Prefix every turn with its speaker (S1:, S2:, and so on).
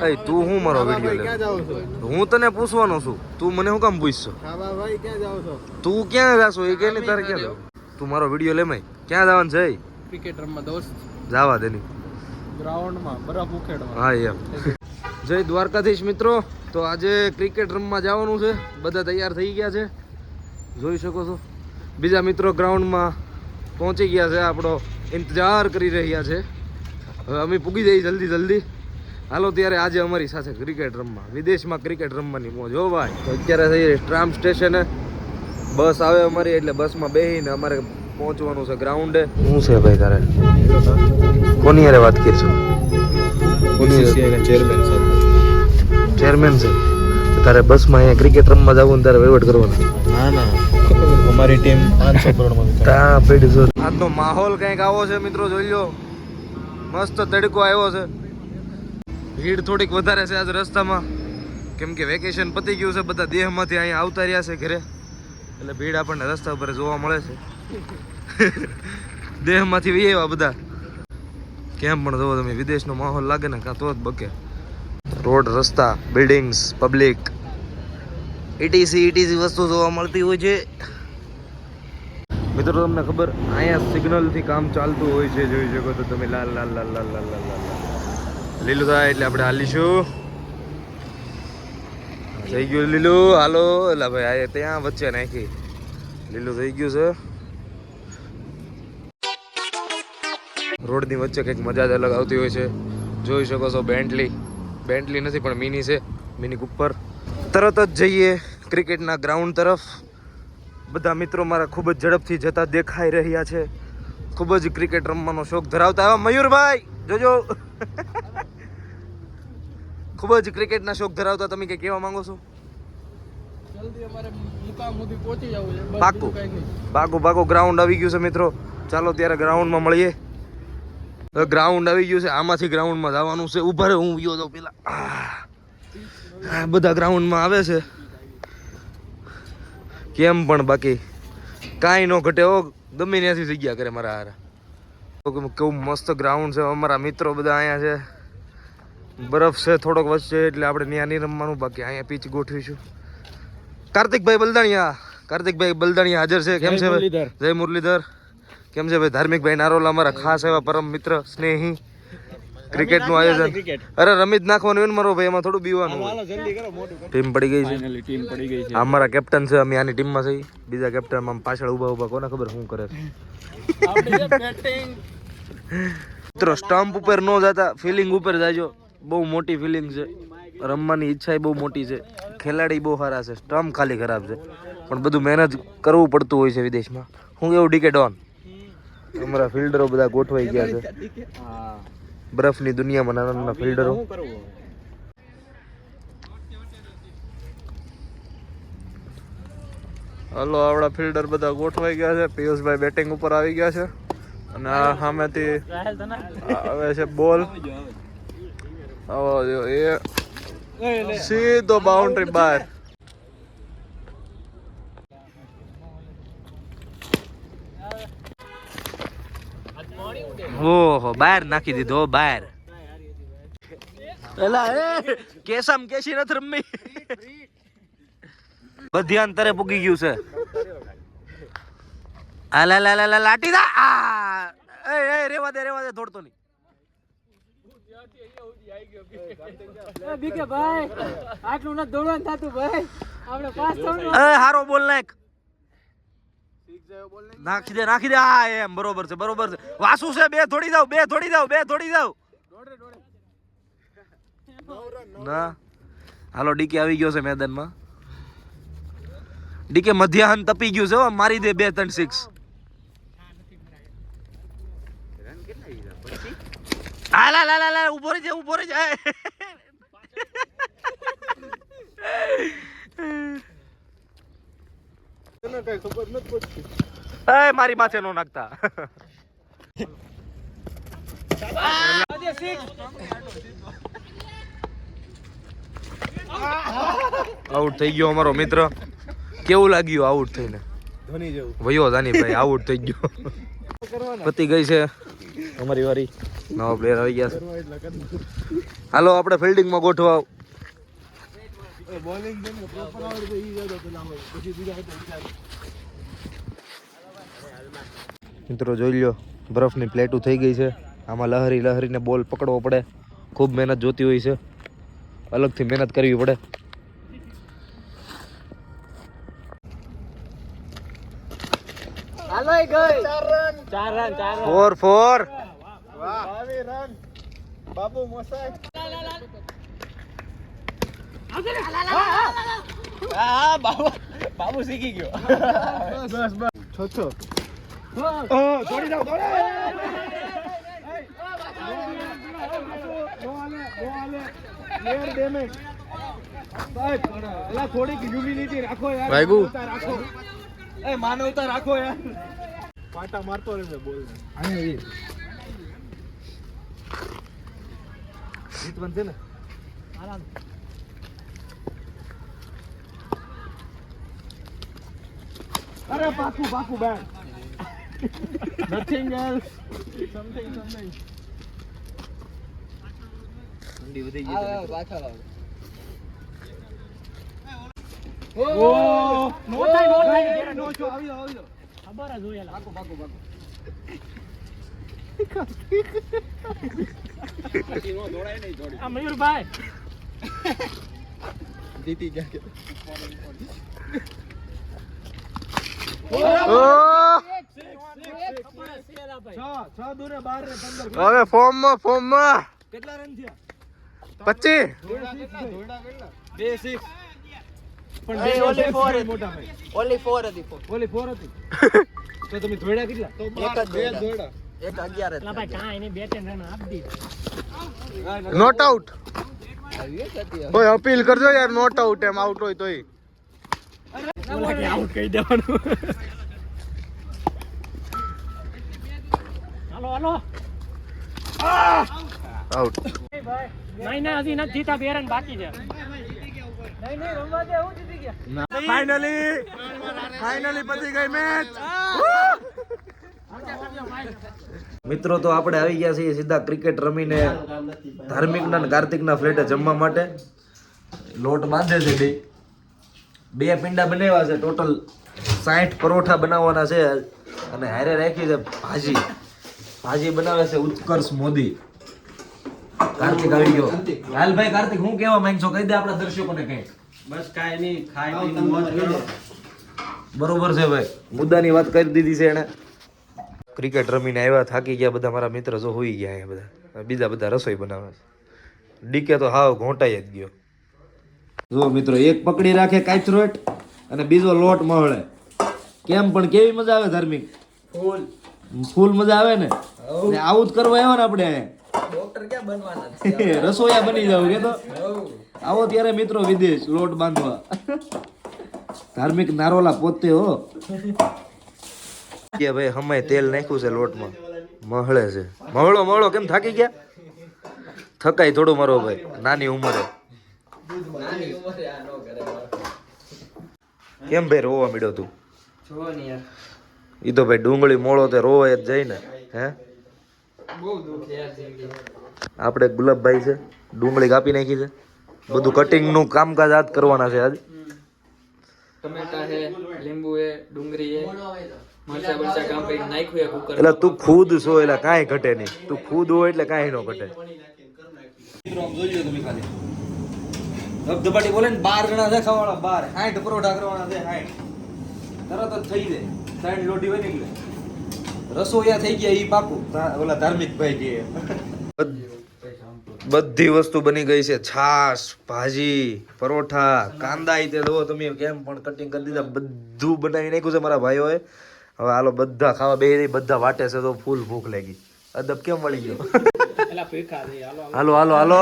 S1: એ તું હું મારો વિડિયો લે હું તને પૂછવાનો છું તું મને શું કામ પૂછશો
S2: ભાઈ ક્યાં જાવ છો
S1: તું ક્યાં જાશો એ કે તારે ક્યાં જાવ તું મારો વિડિયો લે મય ક્યાં જવાનું છે
S2: ક્રિકેટ રમવા દોસ્ત
S1: જાવા દેની
S2: ગ્રાઉન્ડમાં બરફ ઉખેડવા
S1: હા એમ જય દ્વારકાધીશ મિત્રો તો આજે ક્રિકેટ રમવા જવાનું છે બધા તૈયાર થઈ ગયા છે જોઈ શકો છો બીજા મિત્રો ગ્રાઉન્ડમાં પહોંચી ગયા છે આપણો ઇંતજાર કરી રહ્યા છે હવે અમે પૂગી જઈએ જલ્દી હાલો ત્યારે આજે અમારી સાથે ક્રિકેટ રમવા વિદેશમાં ક્રિકેટ રમવાની મોજ હો ભાઈ તો અત્યારે થઈએ ટ્રામ સ્ટેશને બસ આવે અમારી એટલે બસમાં બેસીને અમારે પહોંચવાનું છે ગ્રાઉન્ડે શું છે ભાઈ તારે કોની યારે વાત કરશું ચેરમેન છે તારે બસમાં અહીંયા ક્રિકેટ રમવા જવું તારે વહીવટ કરવાનો
S2: ના અમારી ટીમ 500 કરોડમાં
S1: ત્યાં પેડી છો આજનો માહોલ કંઈક આવો છે મિત્રો જોઈ લો મસ્ત તડકો આવ્યો છે ભીડ થોડીક વધારે છે આજ રસ્તામાં કેમ કે વેકેશન પતી ગયું છે બધા દેહમાંથી અહીંયા આવતા રહ્યા છે ઘરે એટલે ભીડ આપણને રસ્તા ઉપર જોવા મળે છે દેહમાંથી વી આવ્યા બધા કેમ પણ જોવો તમે વિદેશનો માહોલ લાગે ને કાં તો જ બકે રોડ રસ્તા બિલ્ડિંગ્સ પબ્લિક ઇટીસી વસ્તુ જોવા મળતી હોય છે મિત્રો તમને ખબર અહીંયા સિગ્નલથી કામ ચાલતું હોય છે જોઈ શકો તો તમે લાલ લાલ લાલ લાલ લાલ લાલ લાલ લીલું થાય એટલે આપણે હાલીશું થઈ ગયું લીલું હાલો એટલે ભાઈ આ ત્યાં વચ્ચે નાખી લીલું થઈ ગયું છે રોડની વચ્ચે કંઈક મજા જ અલગ આવતી હોય છે જોઈ શકો છો બેન્ટલી નથી પણ મિની છે મિની કુપર તરત જ જઈએ ક્રિકેટના ગ્રાઉન્ડ તરફ બધા મિત્રો મારા ખૂબ જ ઝડપથી જતા દેખાઈ રહ્યા છે ખૂબ જ ક્રિકેટ રમવાનો શોખ ધરાવતા આવા મયુરભાઈ જોજો ખૂબ જ ક્રિકેટના શોખ ધરાવતા તમે કંઈ કહેવા માંગો છો
S2: જલ્દી અમારે મુકામ સુધી પહોંચી જવું છે
S1: પાકું ગ્રાઉન્ડ આવી ગયું છે મિત્રો ચાલો ત્યારે ગ્રાઉન્ડમાં મળીએ ગ્રાઉન્ડ આવી ગયું છે આમાંથી ગ્રાઉન્ડમાં જવાનું છે ઉભા રહે હું ગયો તો પેલા બધા ગ્રાઉન્ડમાં આવે છે કેમ પણ બાકી કાંઈ ન ઘટે હો ગમે ત્યાંથી જગ્યા કરે મારા હારા કેવું મસ્ત ગ્રાઉન્ડ છે અમારા મિત્રો બધા અહીંયા છે બરફ છે થોડોક વચ્ચે એટલે આપણે ત્યાં નહીં રમવાનું બાકી અહીંયા પીચ ગોઠવીશું કાર્તિકભાઈ બલદાણિયા હાજર છે કેમ છે ભાઈ જય મુરલીધર કેમ છે ભાઈ ધાર્મિકભાઈ નારોલા અમારા ખાસ એવા પરમ મિત્ર સ્નેહી ક્રિકેટનું આયોજન અરે રમી જ નાખવાનું હોય ને મારો ભાઈ એમાં થોડું બીવાનું ટીમ પડી ગઈ છે અમારા કેપ્ટન છે અમે આની ટીમમાં છે બીજા કેપ્ટન પાછળ ઊભા કોને ખબર શું કરે છે મિત્રો સ્ટમ્પ ઉપર ન જતા ફિલિંગ ઉપર જાજો બહુ મોટી ફિલિંગ છે રમવાની ઈચ્છા બહુ મોટી છે ખેલાડી બહુ સારા છે સ્ટમ્પ ખાલી ખરાબ છે પણ બધું મહેનત કરવું પડતું હોય છે વિદેશમાં હું કેવું ડીકે ડોન અમારા ફિલ્ડરો બધા ગોઠવાઈ ગયા છે બરફની દુનિયામાં નાના નાના ફિલ્ડરો હલો આપણા ફિલ્ડર બધા ગોઠવાઈ ગયા છે પિયુષભાઈ બેટિંગ ઉપર આવી ગયા છે અને આ સામેથી આવે છે બોલ એ સીધો બાઉન્ડ્રી બહાર ઓહો બહાર નાખી દીધો બહાર એલા એ કેસમ કેસી નથી રમી બધી અંતરે પૂગી ગયું છે આલા લા લા લાટી દા આ એ રેવા દે થોડતો નહીં
S2: બીકે ભાઈ આટલું ન દોડવાનું થાતું ભાઈ આપણે પાસ થવાનું
S1: એ હારો બોલ નાખ નાખી દે હા એમ બરોબર છે વાસુ છે બે થોડી જાવ ના હાલો ડીકે આવી ગયો છે મેદાનમાં ડીકે મધ્યાહન તપી ગયું છે મારી દે 2-3 6 હાલા ઉભો રહી જાય મારી માથે નો નાખતા આઉટ થઈ ગયો અમારો મિત્ર કેવું લાગ્યું આઉટ થઈને વયો જાની ભાઈ આઉટ થઈ ગયો પતી ગઈ છે અમારી વારી નવા પ્લેયર આવી ગયા છે હાલો આપણે ફિલ્ડિંગમાં ગોઠવાવ. મિત્રો જોઈ લ્યો, બરફની પ્લેટો થઈ ગઈ છે. આમાં લહરી લહરીને બોલ પકડવો પડે. ખૂબ મહેનત જોતી હોય છે, અલગથી મહેનત કરવી પડે.
S2: હાલો ગઈ 4 રન
S1: 4
S3: બાબુ મોસાઈ બાબુ શીખી ગયો. બસ બસ 6 દોડી જાવ થોડીક હ્યુમિનિટી રાખો યાર.
S1: વાગ્યું?
S3: રાખો એ માનવતા રાખો યાર. પાટા મારતો રહેશે બોલ જીત બનશે ને. અરે પાકું બેન. Nothing else. સમથિંગ ઠંડી વધી ગઈ. ઓ નો થાય નો છો આવી જાઓ. ખબર જ હોય. પાકું આ મયુરભાઈ જીતી ગયા.
S1: હવે ફોર્મમાં
S3: કેટલા રન થયા?
S1: 25.
S3: 2 6 પણ ઓલી 4 મોટા ભાઈ.
S2: ઓલી 4 હતી.
S3: ઓલી 4 હતી. તો તમે ધોડા કેટલા? તો
S2: એક જ
S3: ધોડા.
S2: એક 11 હતા. ભાઈ કાંઈ નહીં 2-3 રન આપી દીધા.
S1: Not out. કોઈ અપીલ કરજો યાર, નોટ આઉટ એમ આઉટ હોય તોય.
S3: આઉટ કહી દેવાનું. હાલો
S1: આઉટ.
S2: નહીં હજી નથી જીતા. 2 રન બાકી છે. નહીં રમવા દે. હું જીતી ગયા.
S1: ફાઇનલી પતી ગઈ મેચ. મિત્રો તો આપણે આવી ગયા છીએ સીધા ક્રિકેટ રમીને ધાર્મિકના અને કાર્તિકના ફ્લેટે જમવા માટે. લોટ બાંધે છે. બે પિંડા બનાવ્યા છે. ટોટલ 60 પરોઠા બનાવવાના છે અને હારે રાખી છે ભાજી બનાવે છે ઉત્કર્ષ મોદી. કાર્તિક આવી ગયો. લાલભાઈ, કાર્તિક હું કેવા માંગશો કહી દે આપણા દર્શકોને કંઈક.
S3: બસ કાઈ નહીં, ખાઈ પીને મોજ કરો.
S1: બરોબર છે ભાઈ, મુદ્દાની વાત કરી દીધી છે એને. ક્રિકેટ રમીને આવ્યા, થાકી ગયા બધા. મારા મિત્ર જો હોઈ ગયા અહીંયા બધા. બીજા બધા રસોઈ બનાવે છે. ડીકે તો હાવ ઘોંટાઈ જ ગયો. જો મિત્રો, એક પકડી રાખે કાચરોટ અને બીજો લોટ મહળે. કેમ પણ કેવી મજા આવે ધાર્મિક? ફૂલ મજા આવે ને. આવું જ કરવા આવ્યો ને આપણે અહીંયા.
S2: ડોક્ટર ક્યાં બનવાના?
S1: રસોઈયા બની જાવ કે તો આવો ત્યારે મિત્રો વિદેશ લોટ બાંધવા. ધાર્મિક નારોલા પોતે હો કે ભાઈ હમાય તેલ નાખ્યું છે લોટમાં, મહળે છે. મહળો કેમ થાકી ગયા? થકાય થોડું મારો ભાઈ, નાની ઉંમરે. કેમ ભાઈ રોવા મળ્યો તું?
S2: જો ને યાર,
S1: ઈ તો ભાઈ ડુંગળી મોળો તે રોવાય જ જાય ને. હે
S2: બહુ દુઃખ યાર જિંદગી.
S1: આપણે ગુલાબભાઈ છે, ડુંગળી કાપી નાખી છે. બધું કટિંગ નું કામકાજ આજ કરવાના છે. આજ
S2: ટમેટા હે, લીંબુ હે, ડુંગળી હે, મરચા બરચા કામ કરી નાખ્યું હે કુકર.
S1: એટલે તું ખુદ છો એટલે કાંઈ ઘટે નહીં. તું ખુદ હોય એટલે કાંઈ ન ઘટે. ધબધબાટી બોલે ને 12 જણા છે ખાવાના. 12 60 પરોઠા કરવાના છે. 60 તરત જ થઈ જાય. 60 લોટી હોય ને એટલે રસોઈયા થઈ ગયા. ઈ પાકું ઓલા ધાર્મિક ભાઈ કે બધી વસ્તુ બની ગઈ છે. છાશ, ભાજી, પરોઠા, કાંદા ઈ તે દો તમે કેમ પણ કટિંગ કરી દીધા. બધું બનાવી નાખ્યું છે મારા ભાઈઓએ. હવે હાલો બધા ખાવા બેહી બધા વાટે છે તો ફૂલ ભૂખ લાગી. અદબ કેમ મળી ગયો? હાલો હાલો હાલો.